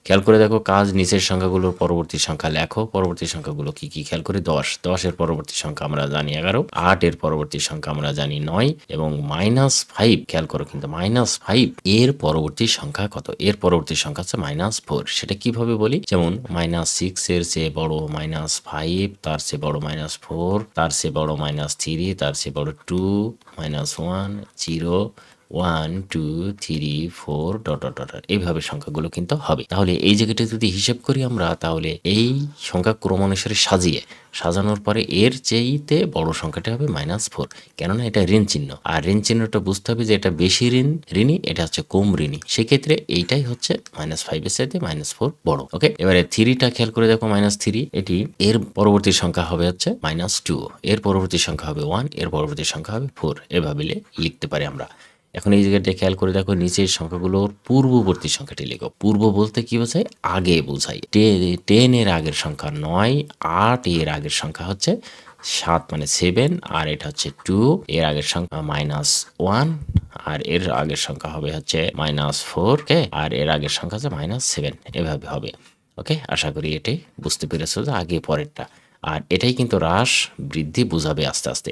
খেয়াল করে দেখো কাজ নিচের সংখ্যাগুলোর পরবর্তী সংখ্যা লেখো। পরবর্তী সংখ্যাগুলো কি কি খেয়াল করে 10, 10 এর পরবর্তী সংখ্যা আমরা জানি 11, 8 এর পরবর্তী সংখ্যা আমরা জানি 9 এবং -5 খেয়াল করো কিন্তু -5 এর পরবর্তী সংখ্যা কত? এর পরবর্তী সংখ্যা হচ্ছে -4। সেটা কিভাবে বলি? যেমন -6 এর চেয়ে বড় -5, তার চেয়ে বড় -4, তার চেয়ে বড় -3, তার চেয়ে বড় 2, -1, 0, 1 2 3 4 ডট ডট ডট এইভাবে সংখ্যাগুলো কিন্তু হবে। তাহলে এই জায়গাটা যদি হিসেব করি আমরা, তাহলে এই সংখ্যা ক্রম অনুসারে সাজানোর পরে এর চেয়েতে বড় সংখ্যাটা হবে -4, কেননা এটা ঋণ চিহ্ন। আর ঋণ চিহ্নটা বুঝতে হবে যে এটা বেশি ঋণী, এটা হচ্ছে কম ঋণী। সেক্ষেত্রে এইটাই হচ্ছে -5 এর চাইতে -4 বড়। ওকে, এবারে 3টা খেয়াল করে দেখো, -3 এটি এর পরবর্তী সংখ্যা হবে হচ্ছে -2, এর পরবর্তী সংখ্যা হবে 1, এর পরবর্তী সংখ্যা হবে 4। এভাবে লিখতে পারি আমরা। এখন এই জায়গাটা খেয়াল করে দেখো, নিচের সংখ্যাগুলোর পূর্ববর্তী সংখ্যাটি লেখো। পূর্ব বলতে কি বোঝায়? আগে বোঝায়। 10 এর আগের সংখ্যা 9, 8 এর আগের সংখ্যা হচ্ছে 7 মানে 7, আর এটা হচ্ছে 2, এর আগের সংখ্যা -1, আর এর আগের সংখ্যা হবে হচ্ছে -4, ওকে, আর এর আগের সংখ্যা হচ্ছে -7। এভাবে হবে। ওকে, আশা করি এটাই বুঝতে পেরেছো যে আগে পরেরটা। আর এটাই কিন্তু হ্রাস বৃদ্ধি বোঝাবে আস্তে আস্তে।